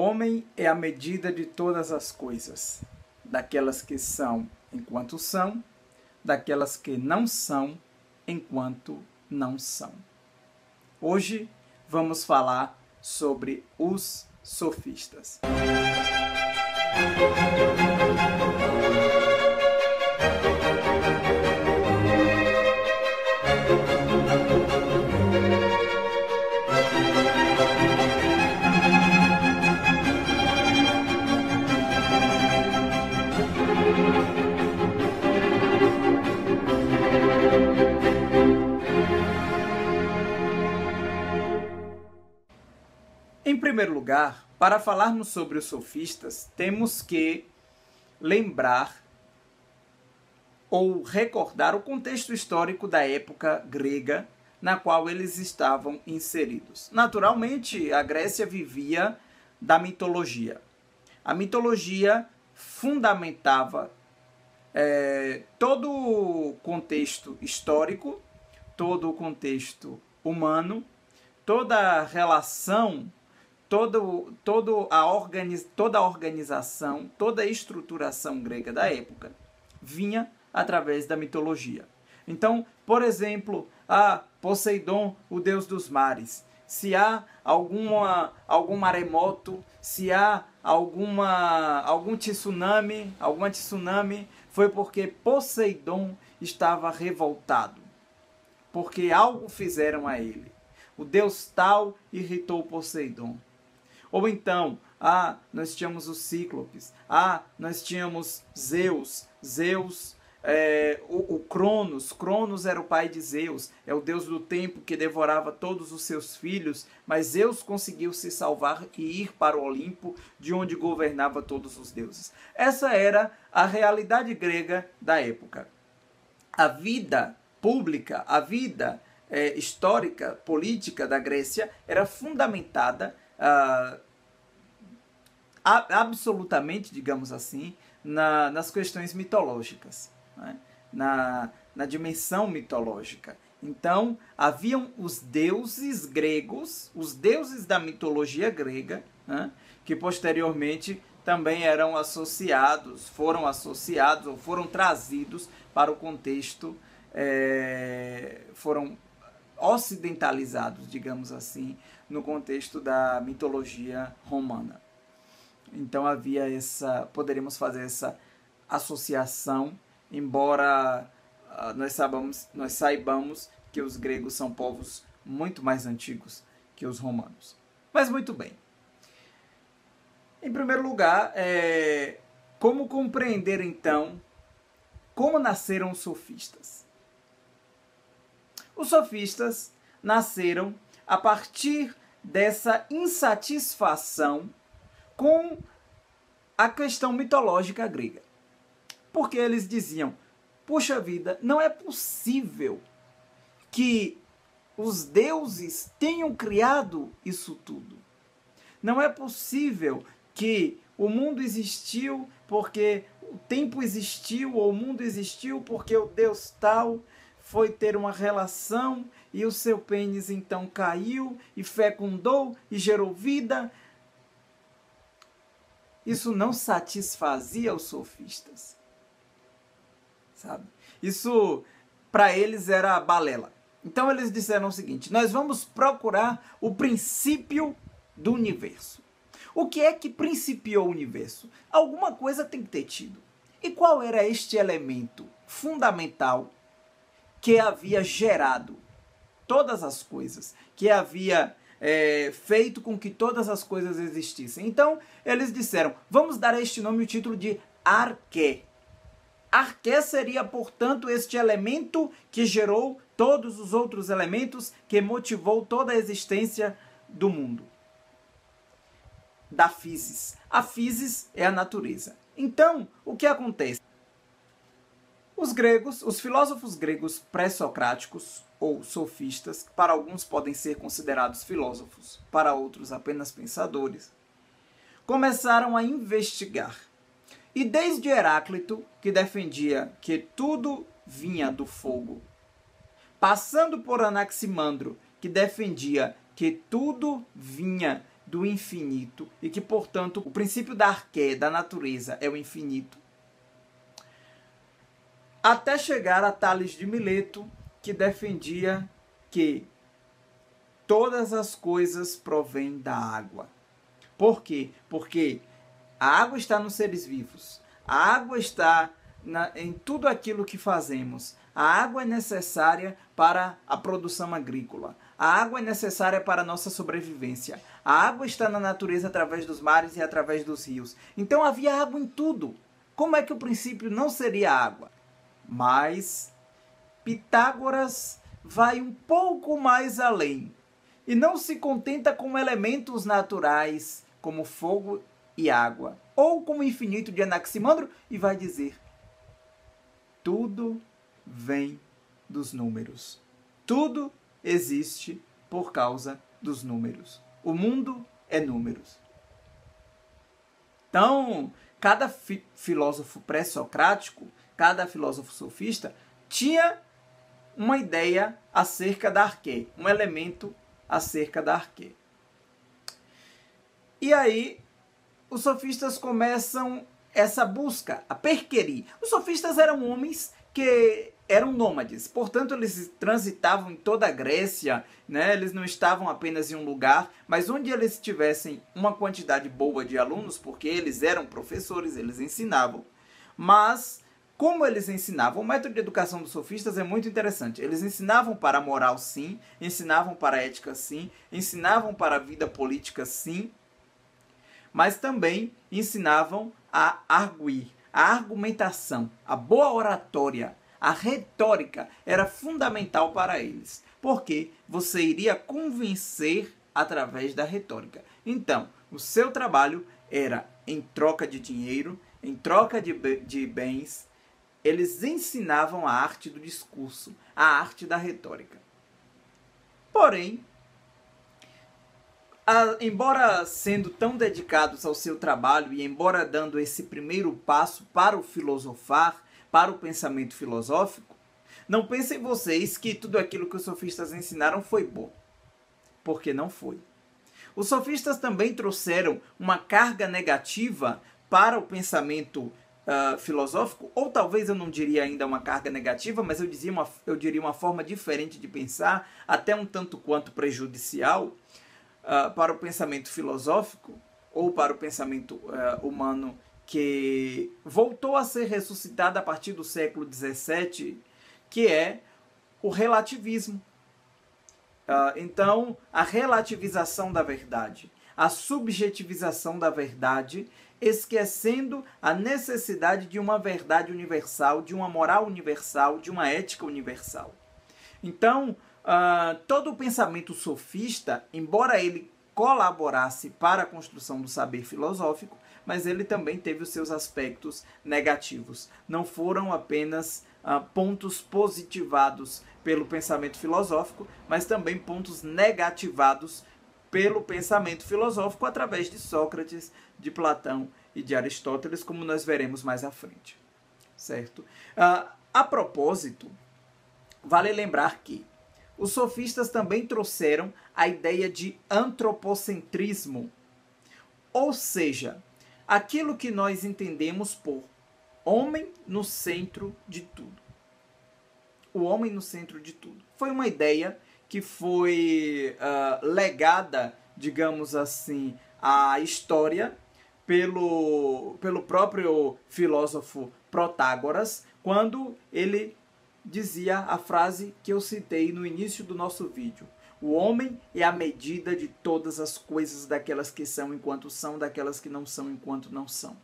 Homem é a medida de todas as coisas, daquelas que são enquanto são, daquelas que não são enquanto não são. Hoje vamos falar sobre os sofistas. Em primeiro lugar, para falarmos sobre os sofistas, temos que lembrar ou recordar o contexto histórico da época grega na qual eles estavam inseridos. Naturalmente, a Grécia vivia da mitologia. A mitologia fundamentava todo o contexto histórico, todo o contexto humano, toda a relação, toda a organização, toda a estruturação grega da época vinha através da mitologia. Então, por exemplo, Poseidon, o deus dos mares. Se há algum maremoto, se há algum tsunami, foi porque Poseidon estava revoltado, porque algo fizeram a ele. O deus tal irritou Poseidon. Ou então, nós tínhamos os Cíclopes, nós tínhamos Zeus, o Cronos. Cronos era o pai de Zeus, é o deus do tempo que devorava todos os seus filhos, mas Zeus conseguiu se salvar e ir para o Olimpo, de onde governava todos os deuses. Essa era a realidade grega da época. A vida pública, a vida histórica, política da Grécia era fundamentada absolutamente, digamos assim, nas questões mitológicas, né? na dimensão mitológica. Então, haviam os deuses gregos, os deuses da mitologia grega, né? Que posteriormente também foram associados ou foram trazidos para o contexto, foram ocidentalizados, digamos assim, no contexto da mitologia romana. Então havia poderíamos fazer essa associação, embora nós saibamos que os gregos são povos muito mais antigos que os romanos. Mas muito bem. Em primeiro lugar, como compreender então como nasceram os sofistas? Os sofistas nasceram a partir dessa insatisfação com a questão mitológica grega. Porque eles diziam, puxa vida, não é possível que os deuses tenham criado isso tudo. Não é possível que o mundo existiu porque o tempo existiu, ou o mundo existiu porque o Deus tal foi ter uma relação e o seu pênis então caiu e fecundou e gerou vida. Isso não satisfazia os sofistas, sabe? Isso para eles era balela. Então eles disseram o seguinte: nós vamos procurar o princípio do universo. O que é que principiou o universo? Alguma coisa tem que ter tido. E qual era este elemento fundamental que havia gerado todas as coisas, que havia feito com que todas as coisas existissem? Então, eles disseram, vamos dar a este nome o título de Arqué. Arqué seria, portanto, este elemento que gerou todos os outros elementos, que motivou toda a existência do mundo. Da physis. A physis é a natureza. Então, o que acontece? Os filósofos gregos pré-socráticos, ou sofistas, para alguns podem ser considerados filósofos, para outros apenas pensadores, começaram a investigar. E desde Heráclito, que defendia que tudo vinha do fogo, passando por Anaximandro, que defendia que tudo vinha do infinito e que, portanto, o princípio da arqué, da natureza, é o infinito. Até chegar a Tales de Mileto, que defendia que todas as coisas provêm da água. Por quê? Porque a água está nos seres vivos. A água está em tudo aquilo que fazemos. A água é necessária para a produção agrícola. A água é necessária para a nossa sobrevivência. A água está na natureza através dos mares e através dos rios. Então havia água em tudo. Como é que o princípio não seria água? Mas Pitágoras vai um pouco mais além e não se contenta com elementos naturais como fogo e água, ou como o infinito de Anaximandro, e vai dizer: tudo vem dos números. Tudo existe por causa dos números. O mundo é números. Então, cada filósofo pré-socrático, cada filósofo sofista, tinha uma ideia acerca da arqué, um elemento acerca da arqué. E aí, os sofistas começam essa busca, a perquerir. Os sofistas eram homens que eram nômades, portanto eles transitavam em toda a Grécia, né? Eles não estavam apenas em um lugar, mas onde eles tivessem uma quantidade boa de alunos, porque eles eram professores, eles ensinavam. Mas, como eles ensinavam, o método de educação dos sofistas é muito interessante. Eles ensinavam para a moral, sim, ensinavam para a ética, sim, ensinavam para a vida política, sim, mas também ensinavam a arguir, a argumentação, a boa oratória, a retórica era fundamental para eles, porque você iria convencer através da retórica. Então, o seu trabalho era em troca de dinheiro, em troca de bens. Eles ensinavam a arte do discurso, a arte da retórica. Porém, embora sendo tão dedicados ao seu trabalho e embora dando esse primeiro passo para o filosofar, para o pensamento filosófico, não pensem vocês que tudo aquilo que os sofistas ensinaram foi bom, porque não foi. Os sofistas também trouxeram uma carga negativa para o pensamento filosófico, ou talvez eu não diria ainda uma carga negativa, mas eu diria uma forma diferente de pensar, até um tanto quanto prejudicial, para o pensamento filosófico ou para o pensamento humano que voltou a ser ressuscitado a partir do século XVII, que é o relativismo. Então, a relativização da verdade, a subjetivização da verdade, esquecendo a necessidade de uma verdade universal, de uma moral universal, de uma ética universal. Então, todo o pensamento sofista, embora ele colaborasse para a construção do saber filosófico, mas ele também teve os seus aspectos negativos. Não foram apenas pontos positivados pelo pensamento filosófico, mas também pontos negativados pelo pensamento filosófico através de Sócrates, de Platão e de Aristóteles, como nós veremos mais à frente. Certo? A propósito, vale lembrar que os sofistas também trouxeram a ideia de antropocentrismo, ou seja, aquilo que nós entendemos por homem no centro de tudo. O homem no centro de tudo. Foi uma ideia que foi legada, digamos assim, à história pelo próprio filósofo Protágoras, quando ele dizia a frase que eu citei no início do nosso vídeo: o homem é a medida de todas as coisas, daquelas que são enquanto são, daquelas que não são enquanto não são.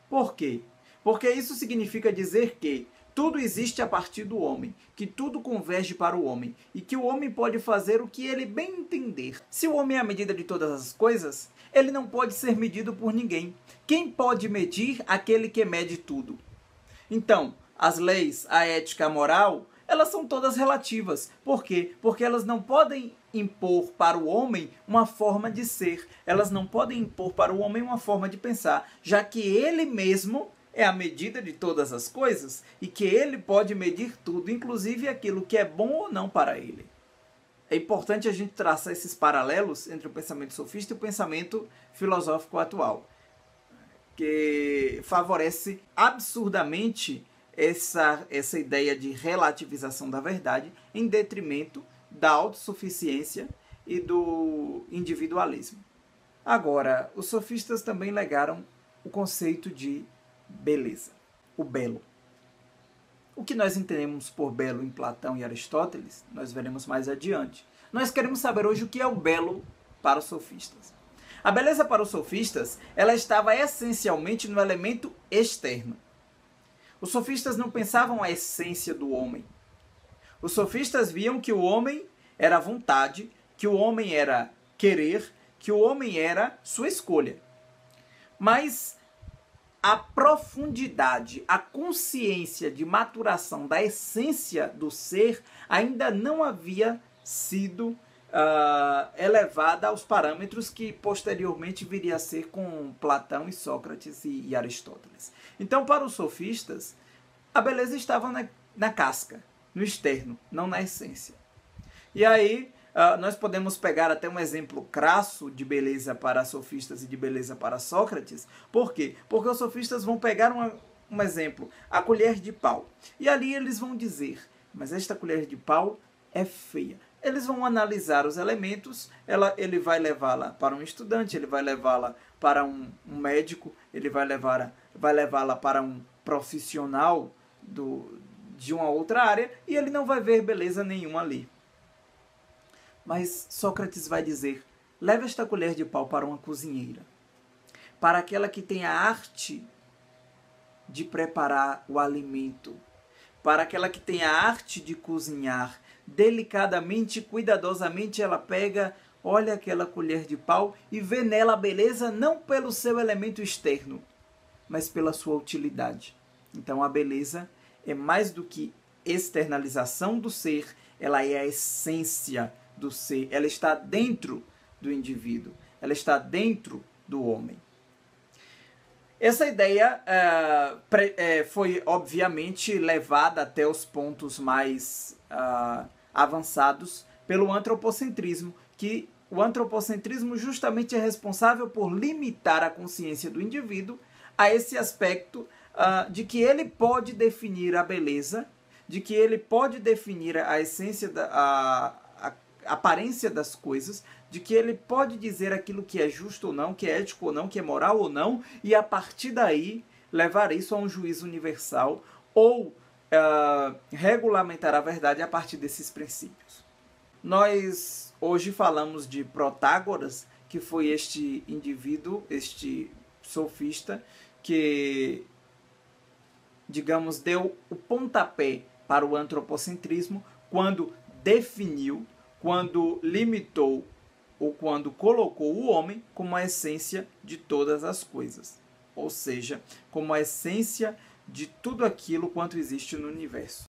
Por quê? Porque isso significa dizer que tudo existe a partir do homem, que tudo converge para o homem e que o homem pode fazer o que ele bem entender. Se o homem é a medida de todas as coisas, ele não pode ser medido por ninguém. Quem pode medir? Aquele que mede tudo. Então, as leis, a ética, a moral, elas são todas relativas. Por quê? Porque elas não podem impor para o homem uma forma de ser. Elas não podem impor para o homem uma forma de pensar, já que ele mesmo é a medida de todas as coisas e que ele pode medir tudo, inclusive aquilo que é bom ou não para ele. é importante a gente traçar esses paralelos entre o pensamento sofista e o pensamento filosófico atual, que favorece absurdamente essa ideia de relativização da verdade em detrimento da autossuficiência e do individualismo. Agora, os sofistas também legaram o conceito de beleza, o belo. O que nós entendemos por belo em Platão e Aristóteles, nós veremos mais adiante. Nós queremos saber hoje o que é o belo para os sofistas. A beleza para os sofistas, ela estava essencialmente no elemento externo. Os sofistas não pensavam a essência do homem. Os sofistas viam que o homem era vontade, que o homem era querer, que o homem era sua escolha. Mas a profundidade, a consciência de maturação da essência do ser ainda não havia sido elevada aos parâmetros que posteriormente viria a ser com Platão e Sócrates e Aristóteles. Então, para os sofistas, a beleza estava na casca, no externo, não na essência. E aí, nós podemos pegar até um exemplo crasso de beleza para sofistas e de beleza para Sócrates. Por quê? Porque os sofistas vão pegar um exemplo, a colher de pau. E ali eles vão dizer, mas esta colher de pau é feia. Eles vão analisar os elementos, ele vai levá-la para um estudante, ele vai levá-la para um médico, ele vai levá-la para um profissional de uma outra área, e ele não vai ver beleza nenhuma ali. Mas Sócrates vai dizer, leve esta colher de pau para uma cozinheira, para aquela que tem a arte de preparar o alimento, para aquela que tem a arte de cozinhar, delicadamente, cuidadosamente ela pega, olha aquela colher de pau e vê nela a beleza não pelo seu elemento externo, mas pela sua utilidade. Então a beleza é mais do que externalização do ser, ela é a essência do ser, ela está dentro do indivíduo, ela está dentro do homem. Essa ideia foi, obviamente, levada até os pontos mais avançados pelo antropocentrismo, que o antropocentrismo justamente é responsável por limitar a consciência do indivíduo a esse aspecto de que ele pode definir a beleza, de que ele pode definir a essência, a aparência das coisas, de que ele pode dizer aquilo que é justo ou não, que é ético ou não, que é moral ou não, e a partir daí levar isso a um juízo universal ou regulamentar a verdade a partir desses princípios. Nós hoje falamos de Protágoras, que foi este indivíduo, este sofista, que, digamos, deu o pontapé para o antropocentrismo quando definiu, quando limitou ou quando colocou o homem como a essência de todas as coisas, ou seja, como a essência de tudo aquilo quanto existe no universo.